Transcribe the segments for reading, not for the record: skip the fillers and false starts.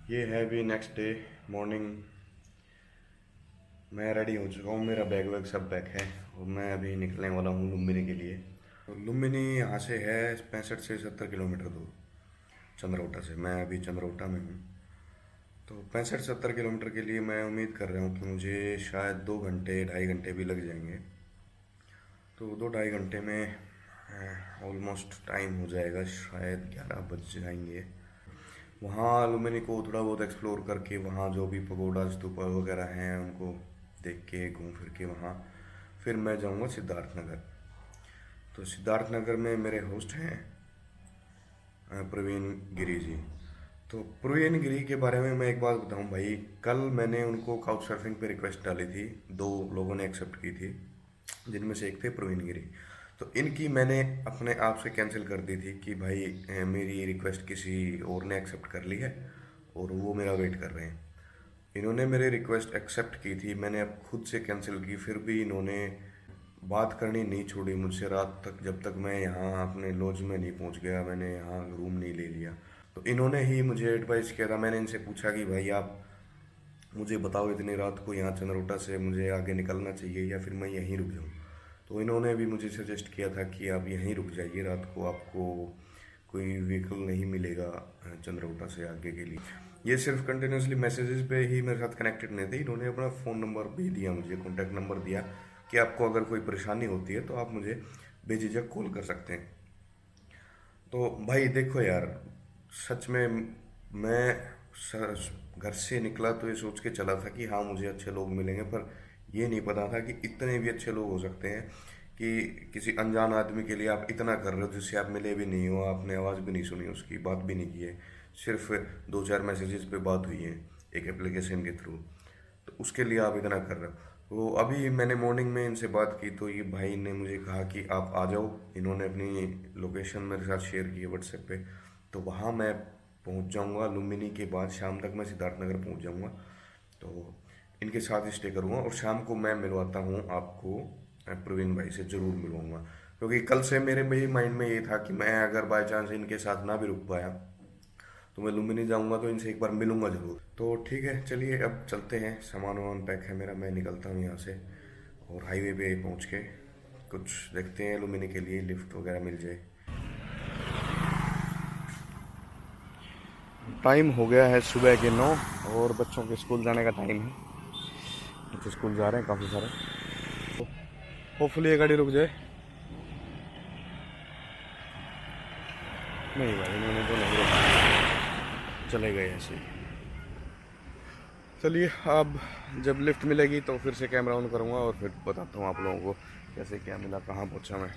ये है भी नेक्स्ट डे मॉर्निंग। मैं रेडी हो चुका हूँ, मेरा बैग वैग सब पैक है और मैं अभी निकलने वाला हूँ लुम्बिनी के लिए। तो लुम्बिनी यहाँ से है 65 से 70 किलोमीटर दूर चंद्रौटा से। मैं अभी चंद्रौटा में हूँ। तो 65-70 किलोमीटर के लिए मैं उम्मीद कर रहा हूँ कि मुझे शायद 2 घंटे 2.5 घंटे भी लग जाएंगे। तो 2-2.5 घंटे में ऑलमोस्ट टाइम हो जाएगा, शायद 11 बज जाएंगे। वहाँ लुम्बिनी को थोड़ा बहुत एक्सप्लोर करके वहाँ जो भी पगोडा स्तूपा वगैरह हैं उनको देख के घूम फिर के वहाँ फिर मैं जाऊँगा सिद्धार्थ नगर। तो सिद्धार्थ नगर में मेरे होस्ट हैं प्रवीण गिरी जी। तो प्रवीण गिरी के बारे में मैं एक बात बताऊं भाई, कल मैंने उनको काउच सर्फिंग पे रिक्वेस्ट डाली थी, 2 लोगों ने एक्सेप्ट की थी, जिनमें से एक थे प्रवीण गिरी। तो इनकी मैंने अपने आप से कैंसिल कर दी थी कि भाई मेरी रिक्वेस्ट किसी और ने एक्सेप्ट कर ली है और वो मेरा वेट कर रहे हैं। इन्होंने मेरी रिक्वेस्ट एक्सेप्ट की थी, मैंने अब खुद से कैंसिल की, फिर भी इन्होंने बात करनी नहीं छोड़ी मुझसे रात तक, जब तक मैं यहाँ अपने लॉज में नहीं पहुँच गया, मैंने यहाँ रूम नहीं ले लिया। तो इन्होंने ही मुझे एडवाइस किया था। मैंने इनसे पूछा कि भाई आप मुझे बताओ इतनी रात को यहाँ चंद्रौटा से मुझे आगे निकलना चाहिए या फिर मैं यहीं रुक जाऊँ। तो इन्होंने भी मुझे सजेस्ट किया था कि आप यहीं रुक जाइए, रात को आपको कोई व्हीकल नहीं मिलेगा चंद्रौटा से आगे के लिए। ये सिर्फ कंटिन्यूसली मैसेजेस पे ही मेरे साथ कनेक्टेड नहीं थे, इन्होंने अपना फ़ोन नंबर भी दिया मुझे, कॉन्टैक्ट नंबर दिया कि आपको अगर कोई परेशानी होती है तो आप मुझे बेझिझक कॉल कर सकते हैं। तो भाई देखो यार, सच में मैं घर से निकला तो ये सोच के चला था कि हाँ मुझे अच्छे लोग मिलेंगे, पर ये नहीं पता था कि इतने भी अच्छे लोग हो सकते हैं कि किसी अनजान आदमी के लिए आप इतना कर रहे हो जिससे आप मिले भी नहीं हो, आपने आवाज़ भी नहीं सुनी, उसकी बात भी नहीं की है, सिर्फ 2-4 मैसेजेस पे बात हुई है एक एप्लीकेशन के थ्रू, तो उसके लिए आप इतना कर रहे हो। तो अभी मैंने मॉर्निंग में इनसे बात की तो ये भाई ने मुझे कहा कि आप आ जाओ। इन्होंने अपनी लोकेशन मेरे साथ शेयर की है व्हाट्सएप पे, तो वहाँ मैं पहुँच जाऊँगा लुम्बिनी के बाद, शाम तक मैं सिद्धार्थ नगर पहुँच जाऊँगा। तो इनके साथ ही स्टे करूँगा और शाम को मैं मिलवाता हूँ आपको प्रवीण भाई से, ज़रूर मिलवाऊँगा। क्योंकि कल से मेरे भी माइंड में ये था कि मैं अगर बाय चांस इनके साथ ना भी रुक पाया तो मैं लुम्बिनी जाऊँगा तो इनसे एक बार मिलूँगा ज़रूर। तो ठीक है, चलिए अब चलते हैं, सामान वामान पैक है मेरा, मैं निकलता हूँ यहाँ से और हाईवे पे पहुँच के कुछ देखते हैं लुम्बिनी के लिए लिफ्ट वगैरह मिल जाए। टाइम हो गया है सुबह के 9 और बच्चों के स्कूल जाने का टाइम है। बच्चे स्कूल जा रहे हैं काफ़ी सारे, तो होपफुली ये गाड़ी रुक जाए। नहीं भाई, इन्होंने तो नहीं रुका, चले गए ऐसे ही। चलिए अब जब लिफ्ट मिलेगी तो फिर से कैमरा ऑन करूँगा और फिर बताता हूँ आप लोगों को कैसे क्या मिला, कहाँ पहुँचा मैं।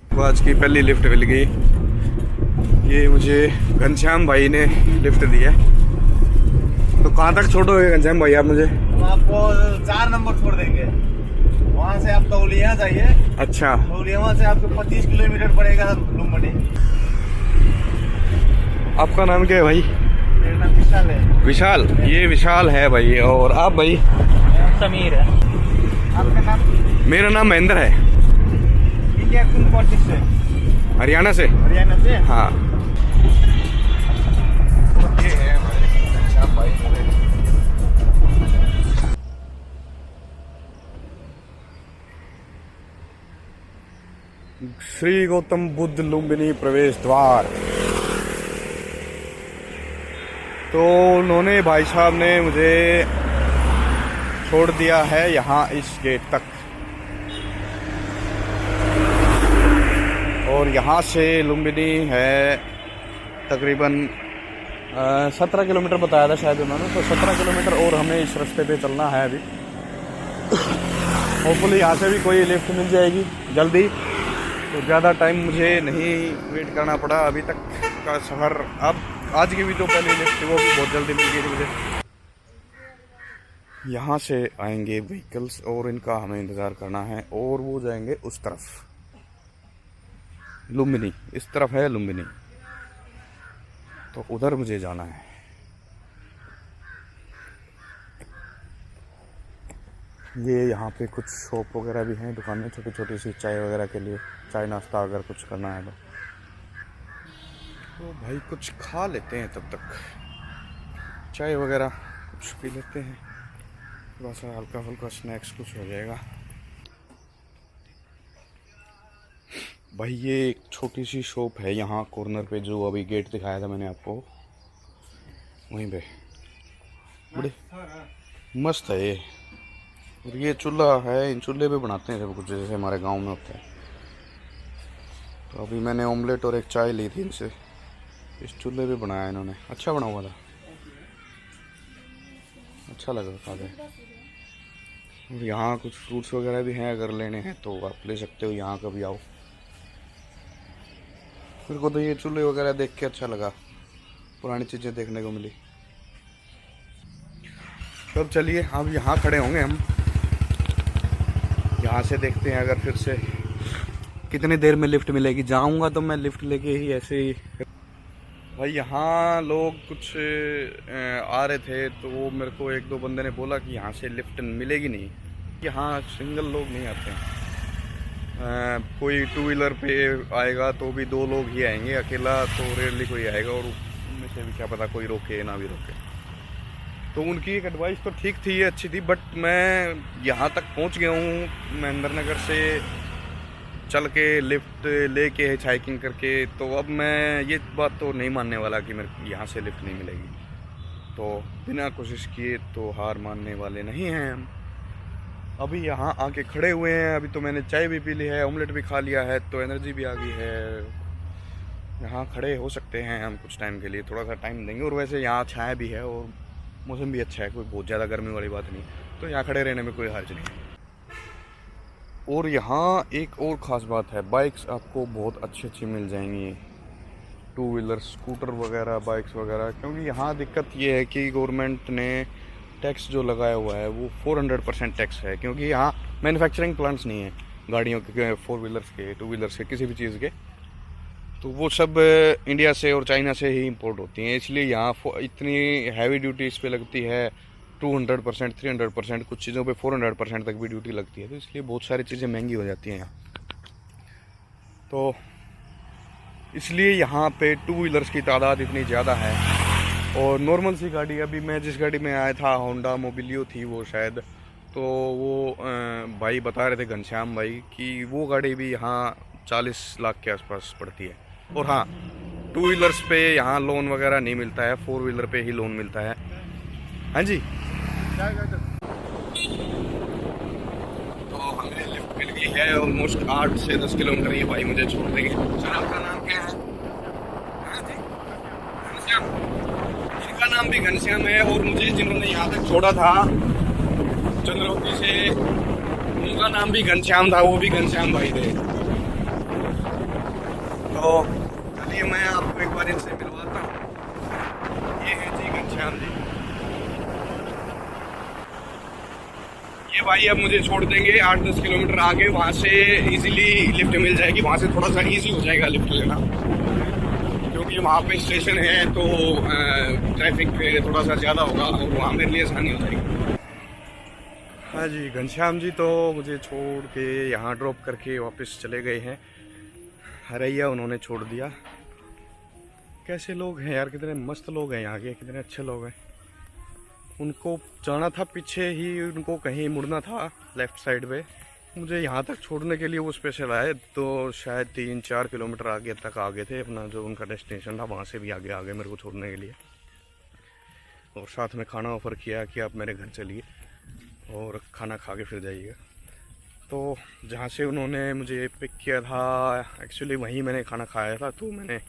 तो आज की पहली लिफ्ट मिल गई, ये मुझे घनश्याम भाई ने लिफ्ट दिया। तो कहाँ तक छोड़ोगे घनश्याम भाई आप मुझे? हम आपको 4 नंबर छोड़ देंगे, वहाँ से आप तौलिया जाइए। अच्छा, तौलिया से आपको 25 किलोमीटर पड़ेगा लुम्बिनी। आपका नाम क्या है भाई? मेरा नाम विशाल है। विशाल, ये विशाल है भाई। और आप भाई? समीर है। आपका नाम? मेरा नाम महेंद्र है। इंडिया कौन डिस्ट्रिक्ट से? हरियाणा से। हरियाणा से? हाँ। ये है भाई। श्री गौतम बुद्ध लुम्बिनी प्रवेश द्वार। तो उन्होंने, भाई साहब ने मुझे छोड़ दिया है यहाँ इस गेट तक, और यहाँ से लुम्बिनी है तकरीबन 17 किलोमीटर बताया था शायद उन्होंने। तो 17 किलोमीटर और हमें इस रास्ते पे चलना है अभी। होपफुली यहाँ से भी कोई लिफ्ट मिल जाएगी जल्दी, तो ज़्यादा टाइम मुझे नहीं वेट करना पड़ा अभी तक का सफ़र। अब आज की भी जो पहली लिफ्ट थी वो भी बहुत जल्दी मिल गई थी मुझे। यहाँ से आएंगे व्हीकल्स और इनका हमें इंतज़ार करना है, और वो जाएंगे उस तरफ लुम्बिनी, इस तरफ है लुम्बिनी, तो उधर मुझे जाना है। ये यहाँ पे कुछ शॉप वगैरह भी हैं, दुकानें छोटी छोटी सी, चाय वगैरह के लिए, चाय नाश्ता अगर कुछ करना है तो। तो भाई कुछ खा लेते हैं, तब तक चाय वगैरह कुछ पी लेते हैं, थोड़ा सा हल्का फुल्का स्नैक्स कुछ हो जाएगा। भाई ये एक छोटी सी शॉप है यहाँ कॉर्नर पे, जो अभी गेट दिखाया था मैंने आपको, वहीं पे बड़े मस्त है ये। और ये चूल्हा है, इन चूल्हे पे बनाते हैं सब कुछ, जैसे हमारे गांव में होता है। तो अभी मैंने ऑमलेट और एक चाय ली थी इनसे, इस चूल्हे पे बनाया इन्होंने, अच्छा बना हुआ था, अच्छा लगा खा के। और यहाँ कुछ फ्रूट्स वगैरह भी हैं, अगर लेने हैं तो आप ले सकते हो, यहाँ कभी आओ। मेरे को तो ये चूल्हे वगैरह देख के अच्छा लगा, पुरानी चीज़ें देखने को मिली। तब चलिए अब यहाँ खड़े होंगे हम, यहाँ से देखते हैं अगर फिर से कितनी देर में लिफ्ट मिलेगी। जाऊँगा तो मैं लिफ्ट लेके ही ऐसे ही। भाई यहाँ लोग कुछ आ रहे थे, तो वो मेरे को एक दो बंदे ने बोला कि यहाँ से लिफ्ट मिलेगी नहीं, यहाँ सिंगल लोग नहीं आते हैं। कोई टू व्हीलर पे आएगा तो भी दो लोग ही आएंगे, अकेला तो रेयरली कोई आएगा, और उनमें से भी क्या पता कोई रोके ना भी रोके। तो उनकी एक एडवाइस तो ठीक थी, अच्छी थी, बट मैं यहाँ तक पहुँच गया हूँ महेंद्र नगर से चल के लिफ्ट लेके हाइकिंग करके, तो अब मैं ये बात तो नहीं मानने वाला कि मेरे यहाँ से लिफ्ट नहीं मिलेगी। तो बिना कोशिश किए तो हार मानने वाले नहीं हैं हम। अभी यहाँ आके खड़े हुए हैं, अभी तो मैंने चाय भी पी ली है, ऑमलेट भी खा लिया है, तो एनर्जी भी आ गई है। यहाँ खड़े हो सकते हैं हम कुछ टाइम के लिए, थोड़ा सा टाइम देंगे। और वैसे यहाँ छाया भी है और मौसम भी अच्छा है, कोई बहुत ज़्यादा गर्मी वाली बात नहीं, तो यहाँ खड़े रहने में कोई हर्ज नहीं है। और यहाँ एक और ख़ास बात है, बाइक्स आपको बहुत अच्छी मिल जाएंगी, टू व्हीलर, स्कूटर वगैरह, बाइक्स वगैरह। क्योंकि यहाँ दिक्कत ये है कि गवर्नमेंट ने टैक्स जो लगाया हुआ है वो 400% टैक्स है, क्योंकि यहाँ मैन्युफैक्चरिंग प्लांट्स नहीं है गाड़ियों के, फोर व्हीलर्स के, टू व्हीलर्स के, किसी भी चीज़ के, तो वो सब इंडिया से और चाइना से ही इंपोर्ट होती हैं। इसलिए यहाँ इतनी हैवी ड्यूटी इस पर लगती है, 200%, 300%, कुछ चीज़ों पे 400% तक भी ड्यूटी लगती है। तो इसलिए बहुत सारी चीज़ें महंगी हो जाती हैं यहाँ। तो इसलिए यहाँ पे टू व्हीलर्स की तादाद इतनी ज़्यादा है। और नॉर्मल सी गाड़ी, अभी मैं जिस गाड़ी में आया था, होंडा मोबिलियो थी वो शायद, तो वो भाई बता रहे थे, घनश्याम भाई, कि वो गाड़ी भी यहाँ 40 लाख के आसपास पड़ती है। और हाँ, टू व्हीलर्स पे यहाँ लोन वगैरह नहीं मिलता है, फोर व्हीलर पे ही लोन मिलता है। हाँ जी, तो हमें लिफ्ट मिल गई है, ऑलमोस्ट 8 से 10 किलोमीटर ये भाई मुझे छोड़ देंगे। सर आपका नाम क्या है? हाँ जी, घनश्याम। इनका नाम भी घनश्याम है, और मुझे जिन्होंने यहाँ तक छोड़ा था चंद्रवती से, उनका नाम भी घनश्याम था, वो भी घनश्याम भाई थे। तो चलिए मैं आपको एक बार इनसे मिलवाता हूँ। ये है जी घनश्याम जी। ये भाई अब मुझे छोड़ देंगे 8-10 किलोमीटर आगे, वहाँ से इजीली लिफ्ट मिल जाएगी, वहाँ से थोड़ा सा इजी हो जाएगा लिफ्ट लेना, क्योंकि वहाँ पे स्टेशन है, तो ट्रैफिक थोड़ा सा ज़्यादा होगा और वहाँ मेरे लिए आसानी हो जाएगी। हाँ जी, घनश्याम जी तो मुझे छोड़ के यहाँ ड्रॉप करके वापस चले गए हैं। हरैया उन्होंने छोड़ दिया। कैसे लोग हैं यार, कितने मस्त लोग हैं यहाँ के, कितने अच्छे लोग हैं। उनको जाना था पीछे ही, उनको कहीं मुड़ना था लेफ़्ट साइड पे, मुझे यहाँ तक छोड़ने के लिए वो स्पेशल आए। तो शायद 3-4 किलोमीटर आगे तक आगे थे, अपना जो उनका डेस्टिनेशन था वहाँ से भी आगे आगे मेरे को छोड़ने के लिए। और साथ में खाना ऑफ़र किया कि आप मेरे घर चलिए और खाना खा के फिर जाइएगा। तो जहाँ से उन्होंने मुझे पिक किया था, एक्चुअली वहीं मैंने खाना खाया था, तो मैंने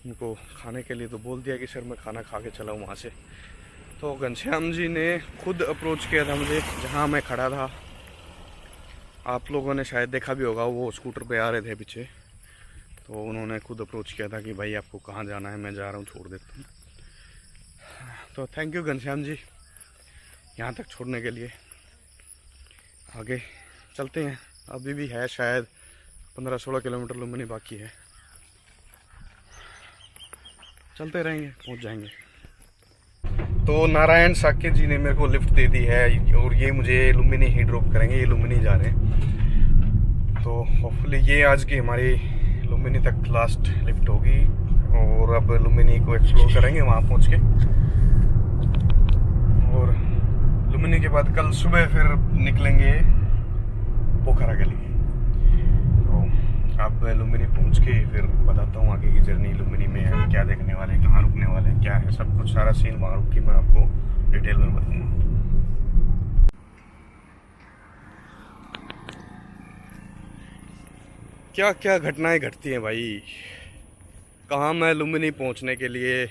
उनको खाने के लिए तो बोल दिया कि सर मैं खाना खा के चला हूँ वहाँ से। तो घनश्याम जी ने खुद अप्रोच किया था मुझे, जहाँ मैं खड़ा था। आप लोगों ने शायद देखा भी होगा, वो स्कूटर पे आ रहे थे पीछे, तो उन्होंने खुद अप्रोच किया था कि भाई आपको कहाँ जाना है, मैं जा रहा हूँ, छोड़ देता हूँ। तो थैंक यू घनश्याम जी, यहाँ तक छोड़ने के लिए। आगे चलते हैं, अभी भी है शायद 15-16 किलोमीटर लुम्बिनी बाकी है, चलते रहेंगे, पहुँच जाएंगे। तो नारायण साकेत जी ने मेरे को लिफ्ट दे दी है, और ये मुझे लुम्बिनी ही ड्रॉप करेंगे, ये लुम्बिनी जा रहे हैं। तो होपफुली ये आज की हमारी लुम्बिनी तक लास्ट लिफ्ट होगी। और अब लुम्बिनी को एक्सप्लोर करेंगे वहाँ पहुँच के। और लुम्बिनी के बाद कल सुबह फिर निकलेंगे पोखरा के लिए। तो अब लुम्बिनी पहुँच के फिर बताता हूँ आगे की जर्नी लुम्बिनी में है, क्या देखने वाले, कहाँ रुकने वाले, क्या है सब कुछ, सारा सीन वहाँ रुक के मैं आपको डिटेल में बताऊँगा। क्या क्या घटनाएं घटती हैं भाई। कहाँ मैं लुम्बिनी पहुंचने के लिए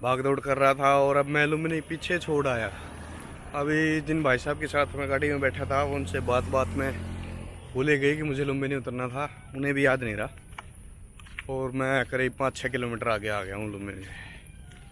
भाग दौड़ कर रहा था और अब मैं लुम्बिनी पीछे छोड़ आया। अभी जिन भाई साहब के साथ मैं गाड़ी में बैठा था उनसे बात में भूले गई कि मुझे लुम्बिनी उतरना था, उन्हें भी याद नहीं रहा। और मैं करीब 5-6 किलोमीटर आगे आ गया हूँ लुम्बिनी से।